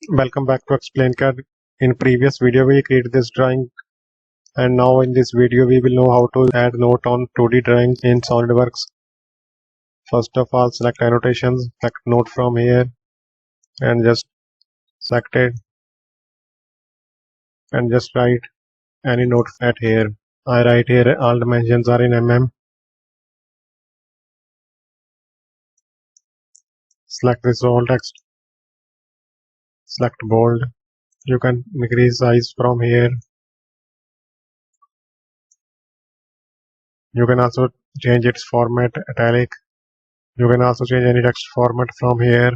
Welcome back to EXPLAINCAD. In previous video we created this drawing, and now in this video we will know how to add note on 2D drawing in SOLIDWORKS. First of all, select annotations, select note from here and just select it and just write any note at here. I write here all dimensions are in mm. Select this all text, select bold. You can increase size from here. You can also change its format, italic. You can also change any text format from here.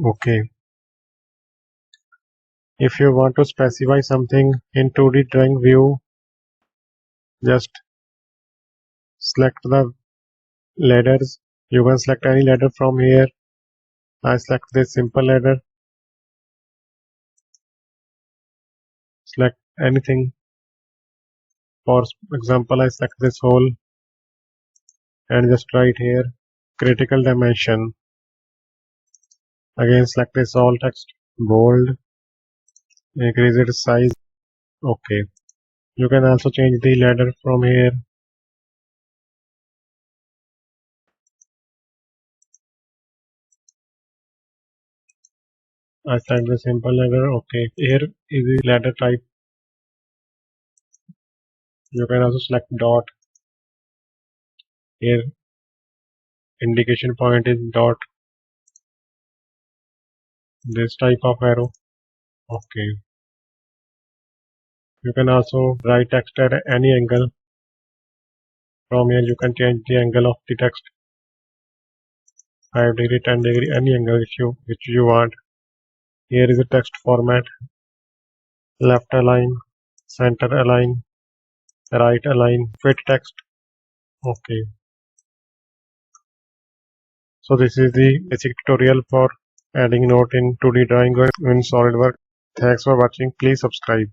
Okay. If you want to specify something in 2D drawing view, just select the ladders. You can select any ladder from here. I select this simple ladder. Select anything. For example, I select this hole and just write here critical dimension. Again, select this all text, bold, increase its size. Okay. You can also change the ladder from here. I select the simple ladder. Okay. Here is the ladder type. You can also select dot. Here indication point is dot. This type of arrow. Okay. You can also write text at any angle. From here you can change the angle of the text. 5 degree, 10 degree, any angle which you want. Here is the text format. Left align, center align, right align, fit text. Okay. So this is the basic tutorial for adding note in 2D drawing in SolidWorks. Thanks for watching. Please subscribe.